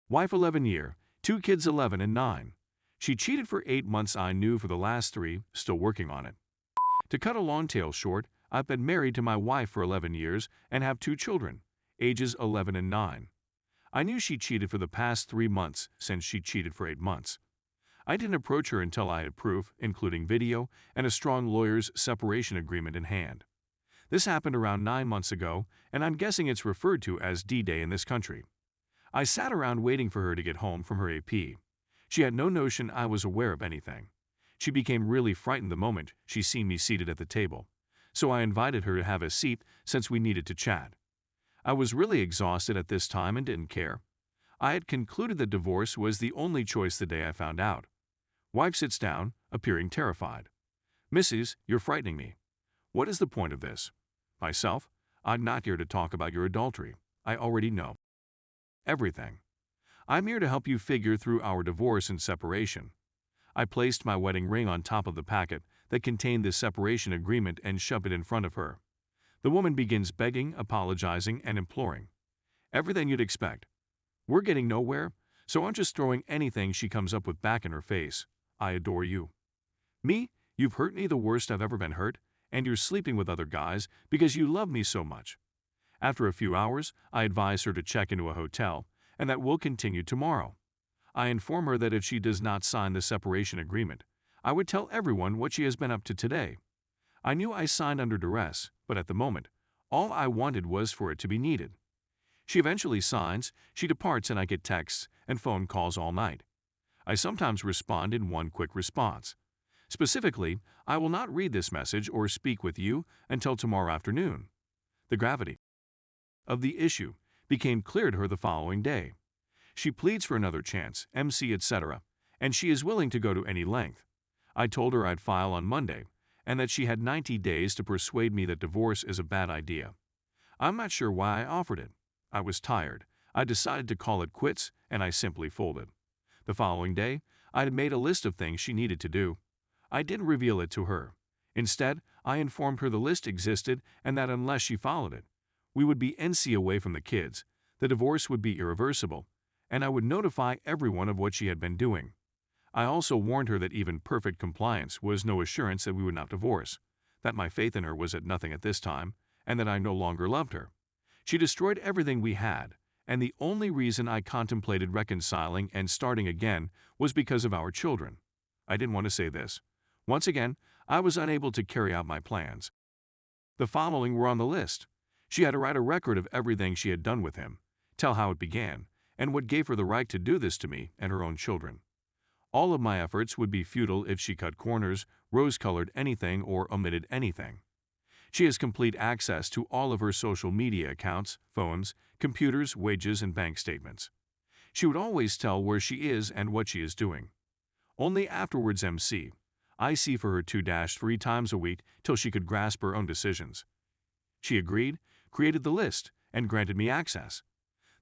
Wife 11-year, 2 kids 11 and 9. She cheated for 8 months. I knew for the last 3, still working on it. To cut a long tale short, I've been married to my wife for 11 years and have 2 children, ages 11 and 9. I knew she cheated for the past 3 months since she cheated for 8 months. I didn't approach her until I had proof, including video and a strong lawyer's separation agreement in hand. This happened around 9 months ago, and I'm guessing it's referred to as D-Day in this country. I sat around waiting for her to get home from her AP. She had no notion I was aware of anything. She became really frightened the moment she seen me seated at the table, so I invited her to have a seat since we needed to chat. I was really exhausted at this time and didn't care. I had concluded that divorce was the only choice the day I found out. Wife sits down, appearing terrified. "Mrs., you're frightening me." "What is the point of this?" Myself, "I'm not here to talk about your adultery. I already know everything. I'm here to help you figure through our divorce and separation." I placed my wedding ring on top of the packet that contained the separation agreement and shoved it in front of her. The woman begins begging, apologizing, and imploring. Everything you'd expect. We're getting nowhere, so I'm just throwing anything she comes up with back in her face. "I adore you." "Me? You've hurt me the worst I've ever been hurt, and you're sleeping with other guys because you love me so much." After a few hours, I advise her to check into a hotel, and that we'll continue tomorrow. I inform her that if she does not sign the separation agreement, I would tell everyone what she has been up to today. I knew I signed under duress, but at the moment, all I wanted was for it to be needed. She eventually signs, she departs, and I get texts and phone calls all night. I sometimes respond in one quick response. Specifically, "I will not read this message or speak with you until tomorrow afternoon." The gravity of the issue became clear to her the following day. She pleads for another chance, MC, etc., and she is willing to go to any length. I told her I'd file on Monday, and that she had 90 days to persuade me that divorce is a bad idea. I'm not sure why I offered it. I was tired. I decided to call it quits, and I simply folded. The following day, I had made a list of things she needed to do. I didn't reveal it to her. Instead, I informed her the list existed and that unless she followed it, we would be NC away from the kids, the divorce would be irreversible, and I would notify everyone of what she had been doing. I also warned her that even perfect compliance was no assurance that we would not divorce, that my faith in her was at nothing at this time, and that I no longer loved her. She destroyed everything we had, and the only reason I contemplated reconciling and starting again was because of our children. I didn't want to say this. Once again, I was unable to carry out my plans. The following were on the list. She had to write a record of everything she had done with him, tell how it began, and what gave her the right to do this to me and her own children. All of my efforts would be futile if she cut corners, rose-colored anything, or omitted anything. She has complete access to all of her social media accounts, phones, computers, wages, and bank statements. She would always tell where she is and what she is doing. Only afterwards MC. I see for her 2-3 times a week till she could grasp her own decisions. She agreed, created the list, and granted me access.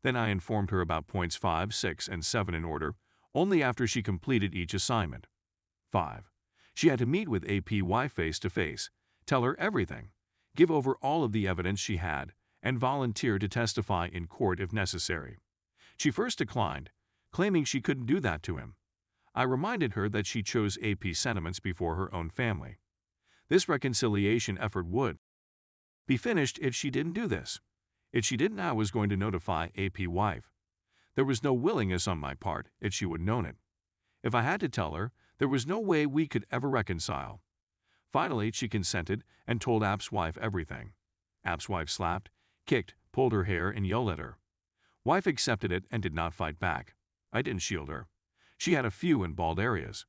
Then I informed her about points 5, 6, and 7 in order, only after she completed each assignment. 5. She had to meet with AP face-to-face, tell her everything, give over all of the evidence she had, and volunteer to testify in court if necessary. She first declined, claiming she couldn't do that to him. I reminded her that she chose AP sentiments before her own family. This reconciliation effort would be finished if she didn't do this. If she didn't, I was going to notify AP wife. There was no willingness on my part if she would known it. If I had to tell her, there was no way we could ever reconcile. Finally, she consented and told App's wife everything. App's wife slapped, kicked, pulled her hair, and yelled at her. Wife accepted it and did not fight back. I didn't shield her. She had a few and bald areas.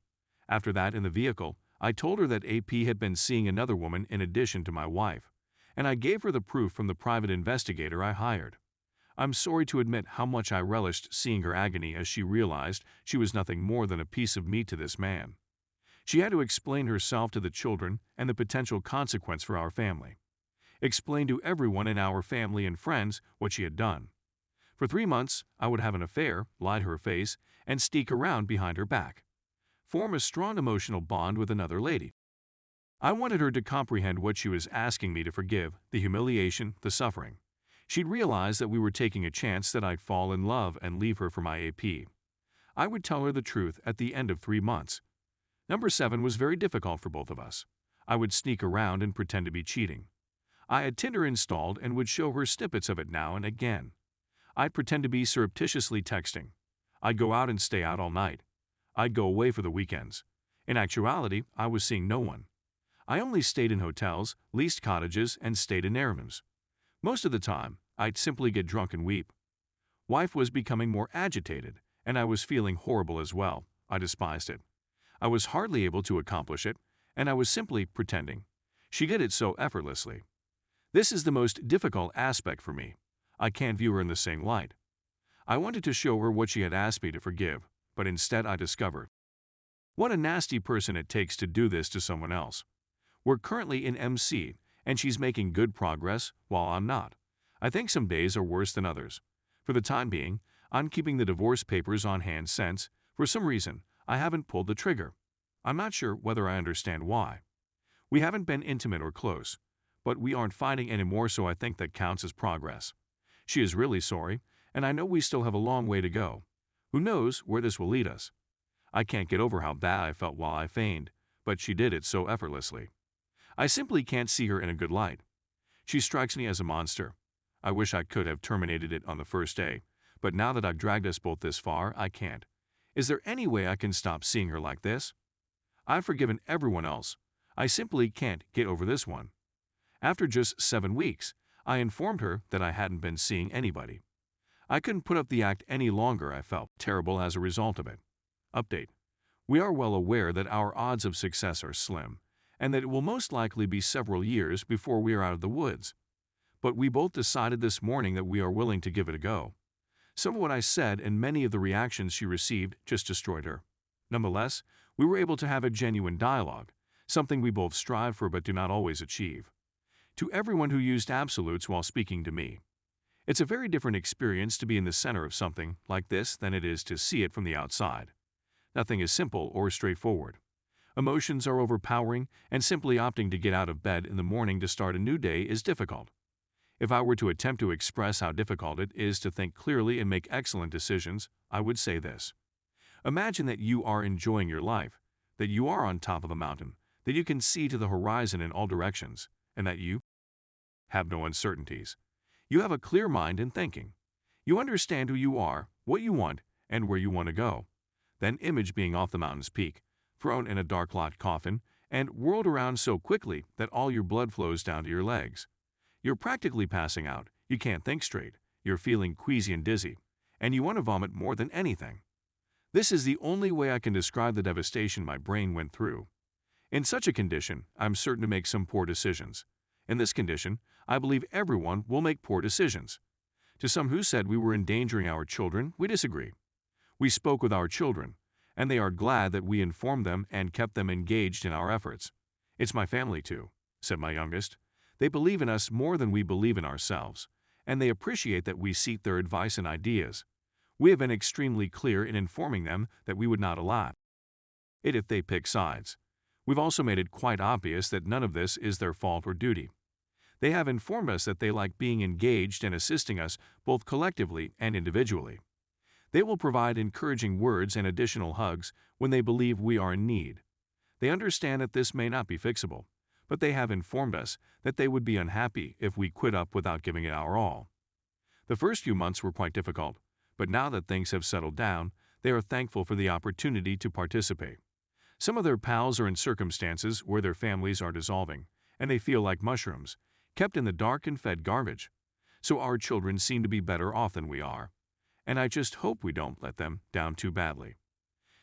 After that, in the vehicle, I told her that AP had been seeing another woman in addition to my wife, and I gave her the proof from the private investigator I hired. I'm sorry to admit how much I relished seeing her agony as she realized she was nothing more than a piece of meat to this man. She had to explain herself to the children and the potential consequence for our family. Explain to everyone in our family and friends what she had done. For 3 months, I would have an affair, lie to her face, and sneak around behind her back. Form a strong emotional bond with another lady. I wanted her to comprehend what she was asking me to forgive, the humiliation, the suffering. She'd realize that we were taking a chance that I'd fall in love and leave her for my AP. I would tell her the truth at the end of 3 months. Number 7 was very difficult for both of us. I would sneak around and pretend to be cheating. I had Tinder installed and would show her snippets of it now and again. I'd pretend to be surreptitiously texting. I'd go out and stay out all night. I'd go away for the weekends. In actuality, I was seeing no one. I only stayed in hotels, leased cottages, and stayed in Airbnbs. Most of the time, I'd simply get drunk and weep. Wife was becoming more agitated, and I was feeling horrible as well. I despised it. I was hardly able to accomplish it, and I was simply pretending. She did it so effortlessly. This is the most difficult aspect for me. I can't view her in the same light. I wanted to show her what she had asked me to forgive, but instead I discovered what a nasty person it takes to do this to someone else. We're currently in MC, and she's making good progress while I'm not. I think some days are worse than others. For the time being, I'm keeping the divorce papers on hand since, for some reason, I haven't pulled the trigger. I'm not sure whether I understand why. We haven't been intimate or close, but we aren't fighting anymore, so I think that counts as progress. She is really sorry, and I know we still have a long way to go. Who knows where this will lead us? I can't get over how bad I felt while I feigned, but she did it so effortlessly. I simply can't see her in a good light. She strikes me as a monster. I wish I could have terminated it on the first day, but now that I've dragged us both this far, I can't. Is there any way I can stop seeing her like this? I've forgiven everyone else. I simply can't get over this one. After just 7 weeks, I informed her that I hadn't been seeing anybody. I couldn't put up the act any longer. I felt terrible as a result of it. Update. We are well aware that our odds of success are slim, and that it will most likely be several years before we are out of the woods. But we both decided this morning that we are willing to give it a go. Some of what I said and many of the reactions she received just destroyed her. Nonetheless, we were able to have a genuine dialogue, something we both strive for but do not always achieve. To everyone who used absolutes while speaking to me, it's a very different experience to be in the center of something like this than it is to see it from the outside. Nothing is simple or straightforward. Emotions are overpowering, and simply opting to get out of bed in the morning to start a new day is difficult. If I were to attempt to express how difficult it is to think clearly and make excellent decisions, I would say this. Imagine that you are enjoying your life, that you are on top of a mountain, that you can see to the horizon in all directions, and that you have no uncertainties. You have a clear mind and thinking. You understand who you are, what you want, and where you want to go. Then image being off the mountain's peak, thrown in a dark lot coffin, and whirled around so quickly that all your blood flows down to your legs. You're practically passing out, you can't think straight, you're feeling queasy and dizzy, and you want to vomit more than anything. This is the only way I can describe the devastation my brain went through. In such a condition, I'm certain to make some poor decisions. In this condition, I believe everyone will make poor decisions. To some who said we were endangering our children, we disagree. We spoke with our children, and they are glad that we informed them and kept them engaged in our efforts. It's my family too, said my youngest. They believe in us more than we believe in ourselves, and they appreciate that we seek their advice and ideas. We have been extremely clear in informing them that we would not allow it if they pick sides. We've also made it quite obvious that none of this is their fault or duty. They have informed us that they like being engaged and assisting us both collectively and individually. They will provide encouraging words and additional hugs when they believe we are in need. They understand that this may not be fixable, but they have informed us that they would be unhappy if we quit up without giving it our all. The first few months were quite difficult, but now that things have settled down, they are thankful for the opportunity to participate. Some of their pals are in circumstances where their families are dissolving, and they feel like mushrooms, kept in the dark and fed garbage. So our children seem to be better off than we are, and I just hope we don't let them down too badly.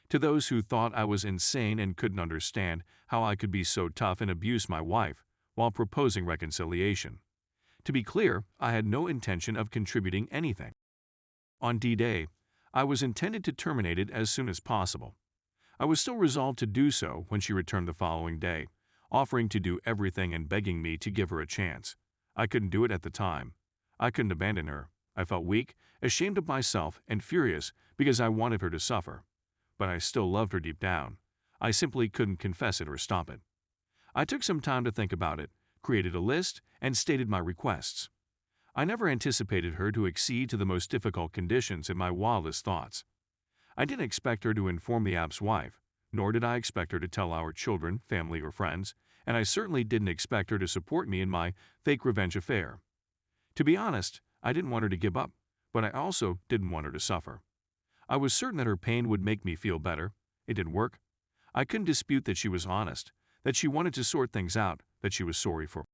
To those who thought I was insane and couldn't understand how I could be so tough and abuse my wife while proposing reconciliation. To be clear, I had no intention of contributing anything. On D-Day, I was intended to terminate it as soon as possible. I was still resolved to do so when she returned the following day, offering to do everything and begging me to give her a chance. I couldn't do it at the time. I couldn't abandon her. I felt weak, ashamed of myself, and furious because I wanted her to suffer. But I still loved her deep down. I simply couldn't confess it or stop it. I took some time to think about it, created a list, and stated my requests. I never anticipated her to accede to the most difficult conditions in my wildest thoughts. I didn't expect her to inform the app's wife, nor did I expect her to tell our children, family, or friends, and I certainly didn't expect her to support me in my fake revenge affair. To be honest, I didn't want her to give up, but I also didn't want her to suffer. I was certain that her pain would make me feel better. It didn't work. I couldn't dispute that she was honest, that she wanted to sort things out, that she was sorry for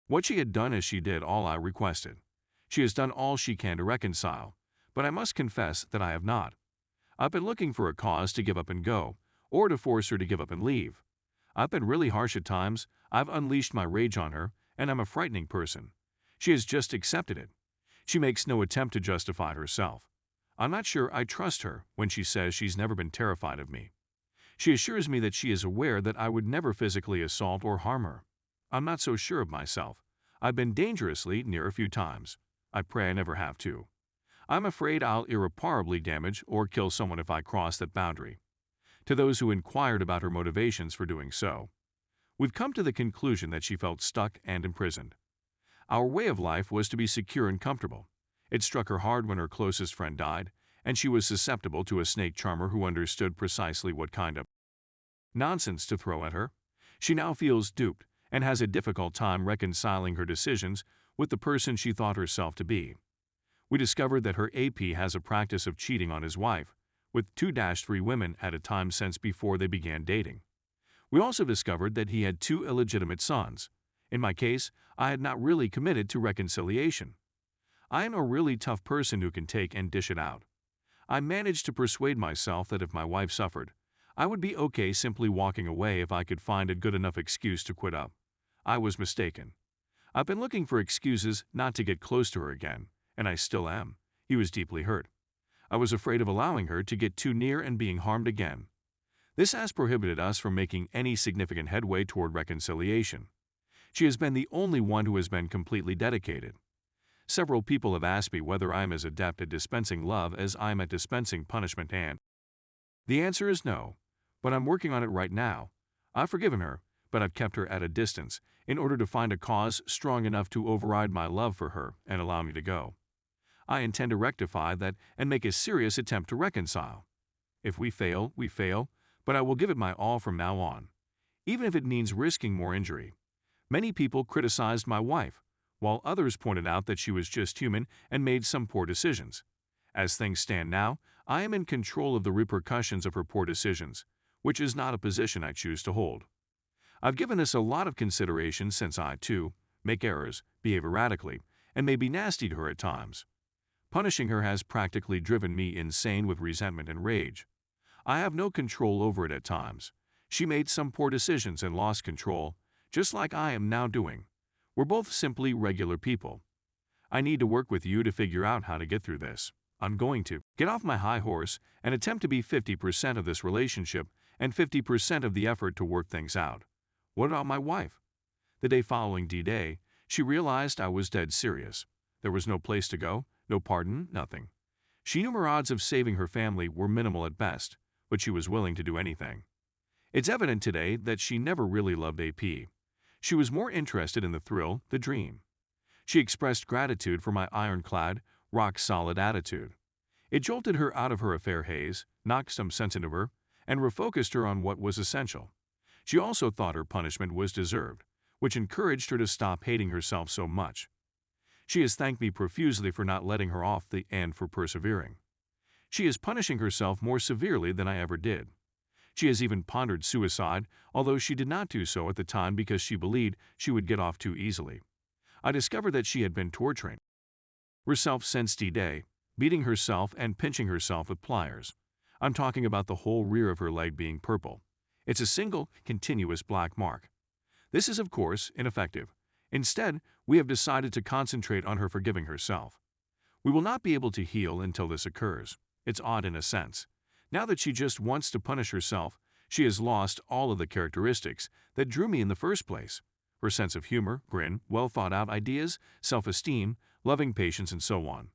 what she had done as she did all I requested. She has done all she can to reconcile, but I must confess that I have not. I've been looking for a cause to give up and go, or to force her to give up and leave. I've been really harsh at times, I've unleashed my rage on her, and I'm a frightening person. She has just accepted it. She makes no attempt to justify herself. I'm not sure I trust her when she says she's never been terrified of me. She assures me that she is aware that I would never physically assault or harm her. I'm not so sure of myself. I've been dangerously near a few times. I pray I never have to. I'm afraid I'll irreparably damage or kill someone if I cross that boundary. To those who inquired about her motivations for doing so, we've come to the conclusion that she felt stuck and imprisoned. Our way of life was to be secure and comfortable. It struck her hard when her closest friend died, and she was susceptible to a snake charmer who understood precisely what kind of nonsense to throw at her. She now feels duped and has a difficult time reconciling her decisions with the person she thought herself to be. We discovered that her AP has a practice of cheating on his wife, with 2-3 women at a time since before they began dating. We also discovered that he had 2 illegitimate sons. In my case, I had not really committed to reconciliation. I am a really tough person who can take and dish it out. I managed to persuade myself that if my wife suffered, I would be okay simply walking away if I could find a good enough excuse to quit up. I was mistaken. I've been looking for excuses not to get close to her again, and I still am. He was deeply hurt. I was afraid of allowing her to get too near and being harmed again. This has prohibited us from making any significant headway toward reconciliation. She has been the only one who has been completely dedicated. Several people have asked me whether I am as adept at dispensing love as I am at dispensing punishment, and the answer is no, but I'm working on it right now. I've forgiven her, but I've kept her at a distance in order to find a cause strong enough to override my love for her and allow me to go. I intend to rectify that and make a serious attempt to reconcile. If we fail, we fail, but I will give it my all from now on, even if it means risking more injury. Many people criticized my wife, while others pointed out that she was just human and made some poor decisions. As things stand now, I am in control of the repercussions of her poor decisions, which is not a position I choose to hold. I've given this a lot of consideration since I, too, make errors, behave erratically, and may be nasty to her at times. Punishing her has practically driven me insane with resentment and rage. I have no control over it at times. She made some poor decisions and lost control, just like I am now doing. We're both simply regular people. I need to work with you to figure out how to get through this. I'm going to get off my high horse and attempt to be 50% of this relationship and 50% of the effort to work things out. What about my wife? The day following D-Day, she realized I was dead serious. There was no place to go, no pardon, nothing. She knew her odds of saving her family were minimal at best, but she was willing to do anything. It's evident today that she never really loved AP. She was more interested in the thrill, the dream. She expressed gratitude for my ironclad, rock-solid attitude. It jolted her out of her affair haze, knocked some sense into her, and refocused her on what was essential. She also thought her punishment was deserved, which encouraged her to stop hating herself so much. She has thanked me profusely for not letting her off the end for persevering. She is punishing herself more severely than I ever did. She has even pondered suicide, although she did not do so at the time because she believed she would get off too easily. I discovered that she had been torturing herself since D-Day, beating herself and pinching herself with pliers. I'm talking about the whole rear of her leg being purple. It's a single, continuous black mark. This is, of course, ineffective. Instead, we have decided to concentrate on her forgiving herself. We will not be able to heal until this occurs. It's odd in a sense. Now that she just wants to punish herself, she has lost all of the characteristics that drew me in the first place. Her sense of humor, grin, well-thought-out ideas, self-esteem, loving patience, and so on.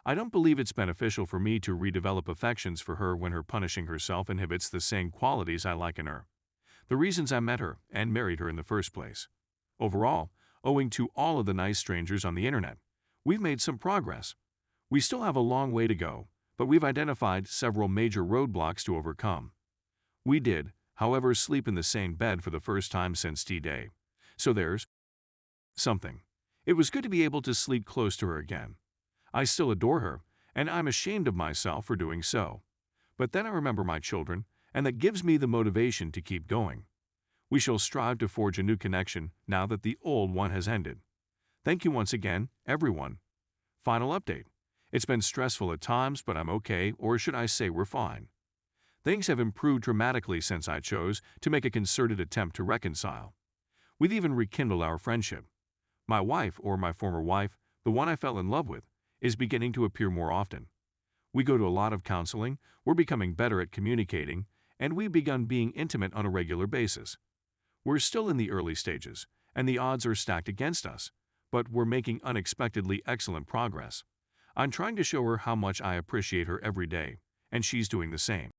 I don't believe it's beneficial for me to redevelop affections for her when her punishing herself inhibits the same qualities I like in her. The reasons I met her and married her in the first place. Overall, owing to all of the nice strangers on the internet, We've made some progress. We still have a long way to go, but we've identified several major roadblocks to overcome. We did, however, sleep in the same bed for the first time since T-Day. So there's something. It was good to be able to sleep close to her again. I still adore her, and I'm ashamed of myself for doing so. But then I remember my children, and that gives me the motivation to keep going. We shall strive to forge a new connection now that the old one has ended. Thank you once again, everyone. Final update. It's been stressful at times, but I'm okay, or should I say we're fine. Things have improved dramatically since I chose to make a concerted attempt to reconcile. We've even rekindled our friendship. My wife, or my former wife, the one I fell in love with, is beginning to appear more often. We go to a lot of counseling, we're becoming better at communicating, and we've begun being intimate on a regular basis. We're still in the early stages, and the odds are stacked against us, but we're making unexpectedly excellent progress. I'm trying to show her how much I appreciate her every day, and she's doing the same.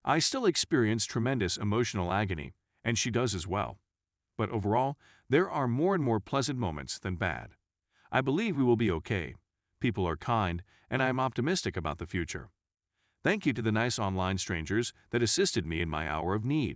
I still experience tremendous emotional agony, and she does as well. But overall, there are more and more pleasant moments than bad. I believe we will be okay. People are kind, and I am optimistic about the future. Thank you to the nice online strangers that assisted me in my hour of need.